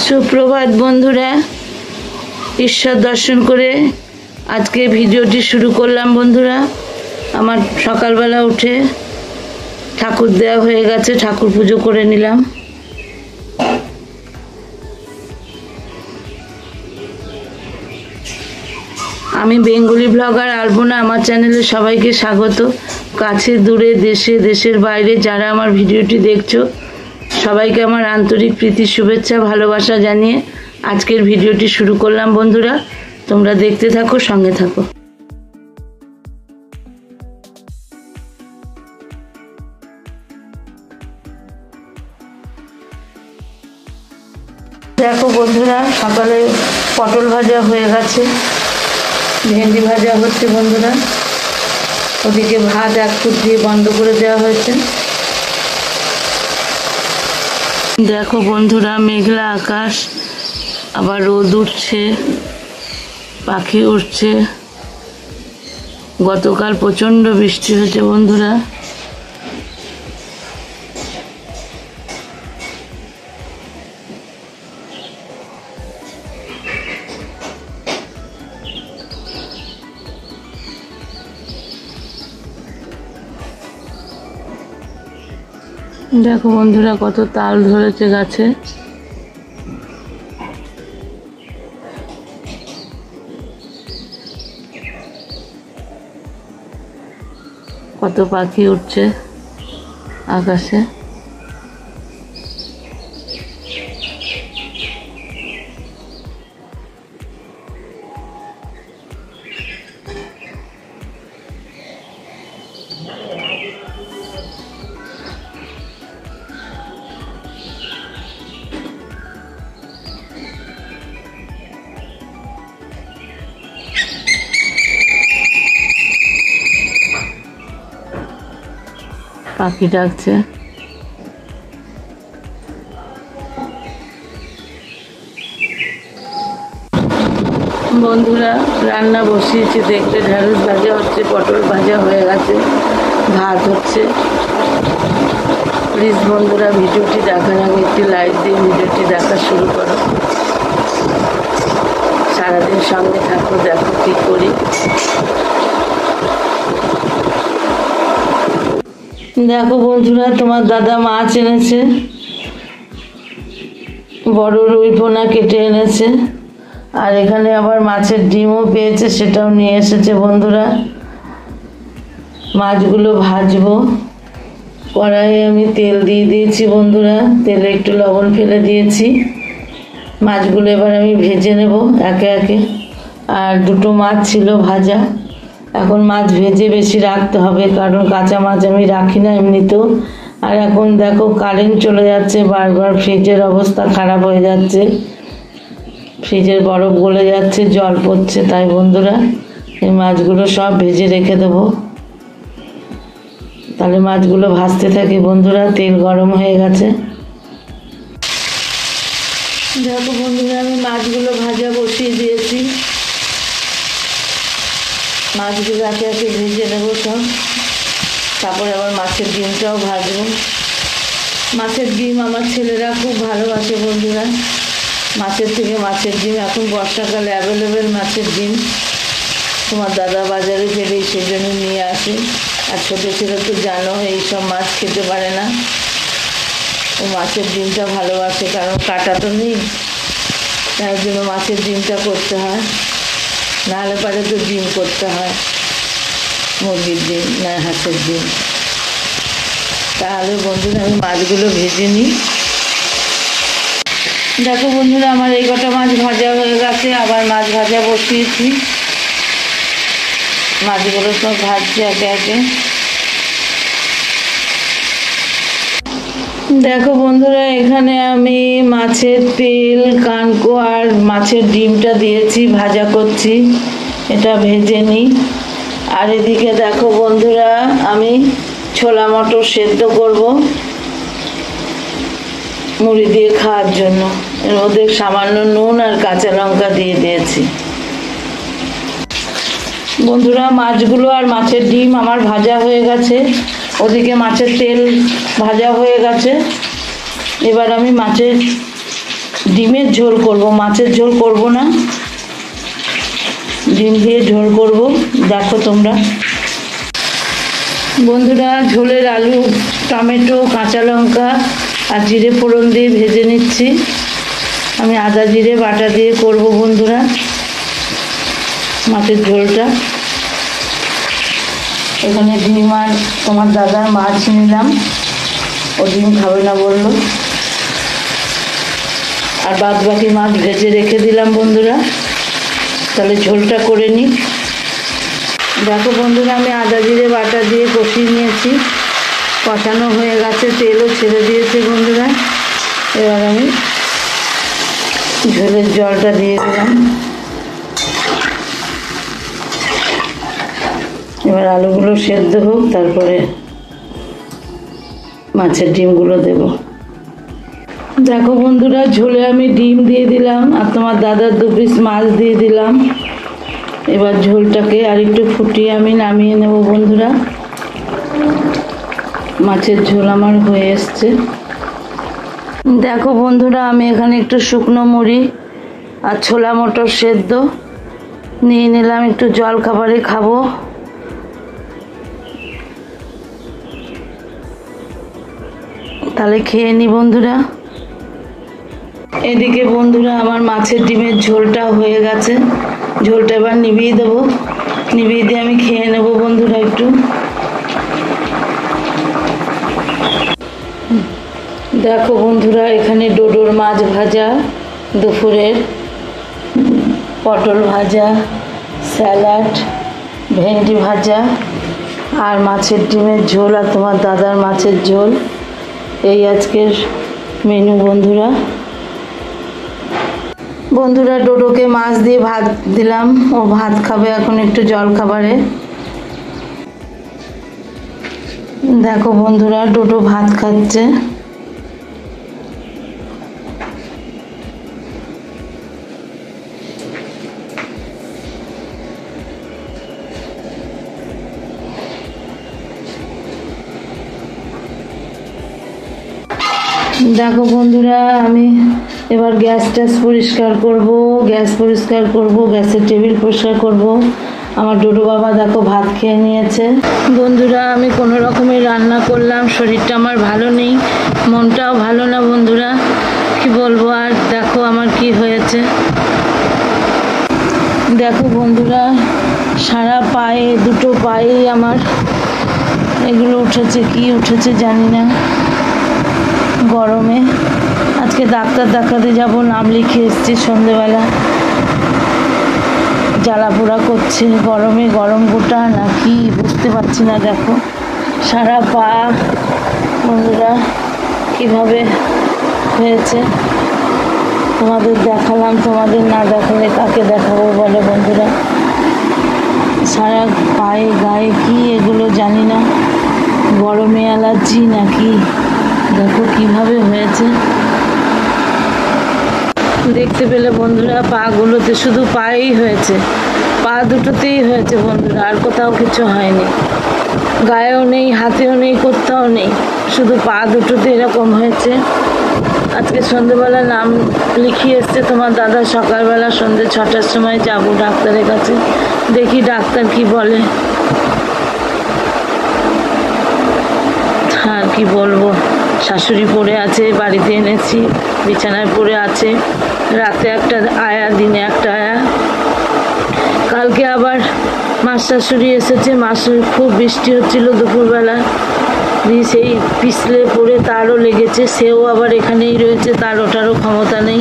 সুপ্রভাত বন্ধুরা, ঈশ্বর দর্শন করে আজকে ভিডিওটি শুরু করলাম। বন্ধুরা, আমার সকালবেলা উঠে ঠাকুর দেওয়া হয়ে গেছে, ঠাকুর পুজো করে নিলাম। আমি বেঙ্গলি ব্লগার আলপনা, আমার চ্যানেলে সবাইকে স্বাগত। কাছে দূরে দেশে দেশের বাইরে যারা আমার ভিডিওটি দেখছো সবাইকে আমার আন্তরিক প্রীতি শুভেচ্ছা ভালোবাসা জানিয়ে আজকের ভিডিওটি শুরু করলাম। বন্ধুরা, তোমরা দেখতে থাকো, সঙ্গে থাকো। দেখো বন্ধুরা, সকালে পটল ভাজা হয়ে গেছে, ভেন্ডি ভাজা হচ্ছে। বন্ধুরা, ওদিকে ভাত এক ফুট দিয়ে বন্ধ করে দেওয়া হয়েছে। দেখো বন্ধুরা, মেঘলা আকাশ, আবার রোদ উঠছে, পাখি উঠছে। গতকাল প্রচণ্ড বৃষ্টি হয়েছে বন্ধুরা। দেখো বন্ধুরা, কত তাল ধরেছে গাছে। কত পাখি উঠছে আকাশে। পাখি ডাকছে। বন্ধুরা, রান্না বসিয়েছি, দেখতে ঢ্যাঁড়স ভাজা হচ্ছে, পটল ভাজা হয়ে গেছে, ভাত হচ্ছে। প্লিজ বন্ধুরা, ভিডিওটি দেখার আগে একটি লাইক দিয়ে ভিডিওটি দেখা শুরু করো। সারাদিন সঙ্গে থাকো, দেখো কী করি। দেখো বন্ধুরা, তোমার দাদা মাছ এনেছে, বড় রুই পোনা কেটে এনেছে, আর এখানে আবার মাছের ডিমও পেয়েছে, সেটাও নিয়ে এসেছে। বন্ধুরা, মাছগুলো ভাজবো। কড়াইয়ে আমি তেল দিয়ে দিয়েছি বন্ধুরা, তেলে একটু লবণ ফেলে দিয়েছি। মাছগুলো এবার আমি ভেজে নেব একে একে। আর দুটো মাছ ছিল ভাজা, এখন মাছ ভেজে বেশি রাখতে হবে, কারণ কাঁচা মাছ আমি রাখি না এমনিতেও। আর এখন দেখো কারেন্ট চলে যাচ্ছে বারবার, ফ্রিজের অবস্থা খারাপ হয়ে যাচ্ছে, ফ্রিজের বরফ গলে যাচ্ছে, জল পড়ছে। তাই বন্ধুরা, এই মাছগুলো সব ভেজে রেখে দেবো। তাহলে মাছগুলো ভাজতে থাকি। বন্ধুরা, তেল গরম হয়ে গেছে। দেখো বন্ধুরা, আমি মাছগুলো ভাজা বসিয়ে দিয়েছি। মাছগুলো একে একে ভেজে নেবো সব, তারপরে আবার মাছের ডিমটাও ভাজবো। মাছের ডিম আমার ছেলেরা খুব ভালোবাসে বন্ধুরা, মাছের থেকে মাছের ডিম। এখন বর্ষাকালে অ্যাভেলেবেল মাছের ডিম, তোমার দাদা বাজারে পেলেই সেজন্য নিয়ে আসে। আর ছোটো ছেলে তো জানো, এইসব মাছ খেতে পারে না, ও মাছের ডিমটা ভালোবাসে, কারণ কাটা তো নেই, তার জন্য মাছের ডিমটা করতে হয়। নাহলে পারে তো ডিম করতে হয়, মুরগির ডিম না হাঁসের ডিম। তাহলে বন্ধুরা, আমি মাছগুলো ভেজে নিই। দেখো বন্ধুরা, আমার এই কটা মাছ ভাজা হয়ে গেছে, আবার মাছ ভাজা বসিয়েছি। মাছগুলো সব ভাজছে একে একে। দেখো বন্ধুরা, এখানে আমি মাছের তেল, কানকো আর মাছের ডিমটা দিয়েছি, ভাজা করছি, এটা ভেজে নিই। আর এদিকে দেখো বন্ধুরা, আমি ছোলা মটর সেদ্ধ করব মুড়ি দিয়ে খাওয়ার জন্য। এর মধ্যে সামান্য নুন আর কাঁচা লঙ্কা দিয়ে দিয়েছি। বন্ধুরা, মাছগুলো আর মাছের ডিম আমার ভাজা হয়ে গেছে, ওদিকে মাছের তেল ভাজা হয়ে গেছে। এবার আমি মাছের ডিমের ঝোল করব, মাছের ঝোল করব না, ডিম দিয়ে ঝোল করব। দেখো তোমরা বন্ধুরা, ঝোলের আলু, টমেটো, কাঁচা লঙ্কা আর জিরে ফোড়ন দিয়ে ভেজে নিচ্ছি। আমি আদা জিরে বাটা দিয়ে করব বন্ধুরা মাছের ঝোলটা। এখানে ডিম আর তোমার দাদার মাছ নিলাম, ও ডিম খাবে না বললো, আর বাদ বাকি মাছ ভেজে রেখে দিলাম বন্ধুরা। তাহলে ঝোলটা করে নিই। দেখো বন্ধুরা, আমি আদা জিরে বাটা দিয়ে কষিয়ে নিয়েছি, কষানো হয়ে গেছে, তেলও ছেড়ে দিয়েছে বন্ধুরা। এবার আমি ঝোলের জলটা দিয়ে দিলাম। এবার আলুগুলো সেদ্ধ হোক, তারপরে মাছের ডিমগুলো দেব। দেখো বন্ধুরা, ঝোলে আমি ডিম দিয়ে দিলাম আর তোমার দাদার 2 পিস মাছ দিয়ে দিলাম। এবার ঝোলটাকে আরেকটু ফুটিয়ে আমি নামিয়ে নেব বন্ধুরা। মাছের ঝোল আমার হয়ে এসছে। দেখো বন্ধুরা, আমি এখানে একটু শুকনো মুড়ি আর ছোলা মটর সেদ্ধ নিয়ে নিলাম, একটু জল খাবারে খাবো। তাহলে খেয়ে নি বন্ধুরা। এদিকে বন্ধুরা আমার মাছের ডিমের ঝোলটা হয়ে গেছে, ঝোলটা এবার নিভিয়ে দেবো, নিভিয়ে দিয়ে আমি খেয়ে নেব বন্ধুরা একটু। দেখো বন্ধুরা, এখানে ডোডোর মাছ ভাজা, দুপুরের পটল ভাজা, স্যালাড, ভেন্ডি ভাজা আর মাছের ডিমের ঝোল আর তোমার দাদার মাছের ঝোল, এই আজকের মেনু বন্ধুরা। বন্ধুরা, ডোডোকে মাছ দিয়ে ভাত দিলাম, ও ভাত খাবে এখন একটু জল খাবারে। দেখো বন্ধুরা, ডোডো ভাত খাচ্ছে। দেখো বন্ধুরা, আমি এবার গ্যাস পরিষ্কার করব, গ্যাসের টেবিল পরিষ্কার করব। আমার ডোডো বাবা দেখো ভাত খেয়ে নিয়েছে। বন্ধুরা, আমি কোনো রকমের রান্না করলাম, শরীরটা আমার ভালো নেই, মনটাও ভালো না বন্ধুরা, কি বলবো আর। দেখো আমার কি হয়েছে। দেখো বন্ধুরা, সারা পায়ে, 2টো পায়েই আমার এগুলো উঠেছে, কি উঠেছে জানি না, গরমে। আজকে ডাক্তার দেখাতে যাব, নাম লিখে এসেছি সন্ধেবেলা। জ্বালা পোড়া করছে গরমে, গরম গোটা না কি বুঝতে পারছি না। দেখো সারা পা বন্ধুরা কিভাবে হয়েছে, তোমাদের দেখালাম, তোমাদের না দেখালে কাকে দেখাবো বলো বন্ধুরা। সারা পায়ে গায়ে কি এগুলো জানি না, গরমে অ্যালার্জি নাকি, দেখো কিভাবে হয়েছে। দেখতে পেলে বন্ধুরা, পাগুলোতে, শুধু পায়েই হয়েছে, পা দুটোতেই হয়েছে বন্ধুরা, আর কোথাও কিছু হয়নি, গায়েও নেই, হাতেও নেই, কোথাও নেই, শুধু পা দুটোতে এরকম হয়েছে। আজকে সন্ধ্যেবেলা নাম লিখিয়ে এসছে তোমার দাদা, সকালবেলা সন্ধ্যে 6টার সময় যাব ডাক্তারের কাছে, দেখি ডাক্তার কি বলে। আর কি বলবো, শাশুড়ি পড়ে আছে, বাড়িতে এনেছি, বিছানায় পড়ে আছে, রাতে একটা আয়া, দিনে একটা আয়া। কালকে আবার মাস শাশুড়ি এসেছে, মাসের খুব বৃষ্টি হচ্ছিল দুপুরবেলা, দিয়ে সেই পিছলে পড়ে তারও লেগেছে, সেও আবার এখানেই রয়েছে, তার ওঠারও ক্ষমতা নেই,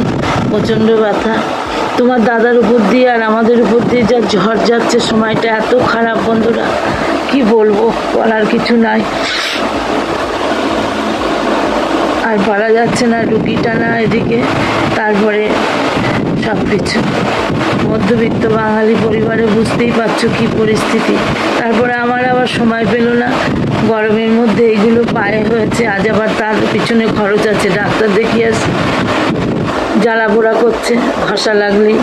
প্রচণ্ড ব্যথা। তোমার দাদার উপর দিয়ে আর আমাদের উপর দিয়ে যা ঝড় যাচ্ছে, সময়টা এত খারাপ বন্ধুরা, কি বলবো, বলার কিছু নাই। আর পারা যাচ্ছে না, রুগী টানা এদিকে, তারপরে সব কিছু। মধ্যবিত্ত বাঙালি পরিবারে বুঝতেই পারছো কি পরিস্থিতি। তারপরে আমার আবার সময় পেল না, গরমের মধ্যে এইগুলো পায়ে হয়েছে, আজ আবার তার পিছনে খরচ আছে, ডাক্তার দেখিয়ে জ্বালা পোড়া করছে, ঘষা লাগলেই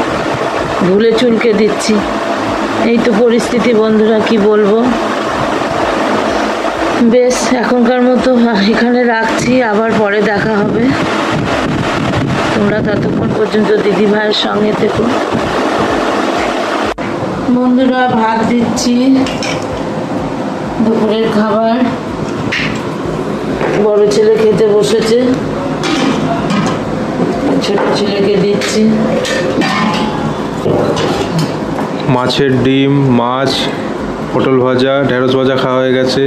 ভুলে চুলকে দিচ্ছি। এই তো পরিস্থিতি বন্ধুরা, কি বলবো। বেশ, এখনকার মতো এখানে রাখছি, আবার পরে দেখা হবে। তোমরা ততক্ষণ পর্যন্ত দিদি ভাইয়ের সঙ্গে থেকো। বন্ধুরা ভাত দিচ্ছি, দুপুরের খাবার। বড় ছেলে খেতে বসেছে, ছোট ছেলেকে দিচ্ছি। মাছের ডিম, মাছ, পটল ভাজা, ঢেঁড়স ভাজা খাওয়া হয়ে গেছে।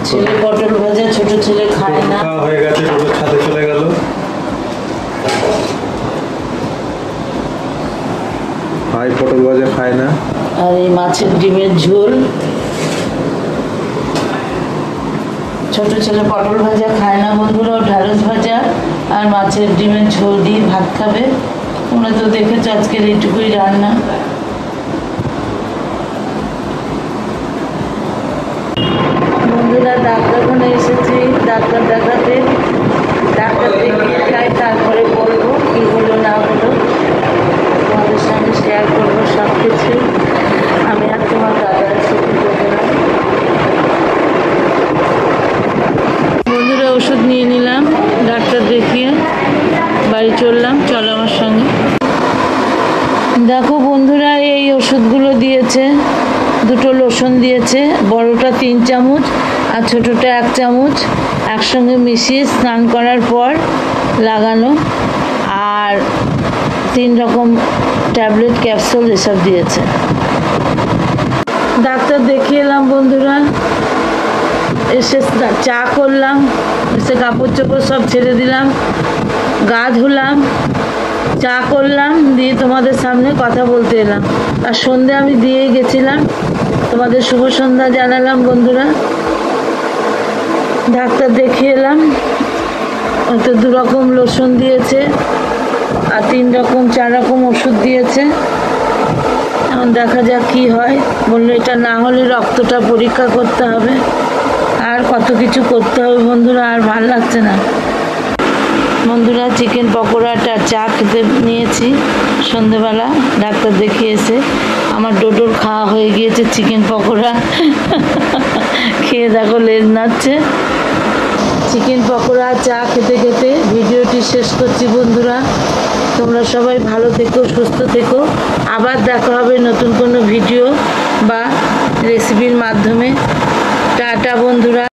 ছেলে পটল ভাজা, ছোট ছেলে খায় না। খাওয়া হয়ে গেছে, ছোট ছাদে চলে গেল। ভাই পটল ভাজা খায় না। আর এই মাছের ডিমের ঝোল। ছোট ছেলে পটল ভাজা খায় না বন্ধুরা, ঢেঁড়স ভাজা আর মাছের ডিমের ঝোল দিয়ে ভাত খাবে। তোমরা তো দেখেছো আজকের এইটুকুই রান্না। বন্ধুরা ডাক্তারখানে এসেছি, ডাক্তার দেখাতে। ডাক্তার দেখিয়ে যাই, তারপরে বলবো কি হলো না হলো, তোমাদের সঙ্গে শেয়ার করবো সব কিছু। আমি আর তোমার দাদার সাথে করবো না। বন্ধুরা ওষুধ নিয়ে নিলাম, ডাক্তার দেখিয়ে বাড়ি চললাম। চলো আমার সঙ্গে। দেখো বন্ধুরা, এই ওষুধগুলো দিয়েছে, দুটো লোশন দিয়েছে, বড়টা 3 চামচ আর ছোটোটা 1 চামচ একসঙ্গে মিশিয়ে স্নান করার পর লাগানো, আর 3 রকম ট্যাবলেট ক্যাপসুল এসব দিয়েছে। ডাক্তার দেখিয়ে এলাম বন্ধুরা, এসে চা করলাম, এসে কাপড় চোপড় সব ছেড়ে দিলাম, গা ধুলাম, চা করলাম, দিয়ে তোমাদের সামনে কথা বলতে এলাম। আর সন্ধে আমি দিয়েই গেছিলাম, তোমাদের শুভ সন্ধ্যা জানালাম বন্ধুরা। ডাক্তার দেখিয়ে এলাম, হয়তো 2 রকম লোশন দিয়েছে আর 3 রকম 4 রকম ওষুধ দিয়েছে। এখন দেখা যাক কি হয়। বললো এটা না হলে রক্তটা পরীক্ষা করতে হবে, আর কত কিছু করতে হবে বন্ধুরা, আর ভাল লাগছে না। বন্ধুরা চিকেন পকোড়াটা চা খেতে নিয়েছি সন্ধেবেলা, ডাক্তার দেখিয়ে এসে। আমার ডোডোর খাওয়া হয়ে গিয়েছে চিকেন পকোড়া। খেয়ে দেখো লেজ নাচ্ছে। চিকেন পকোড়া চা খেতে খেতে ভিডিওটি শেষ করছি বন্ধুরা। তোমরা সবাই ভালো থেকো, সুস্থ থেকো। আবার দেখা হবে নতুন কোনো ভিডিও বা রেসিপির মাধ্যমে। টাটা বন্ধুরা।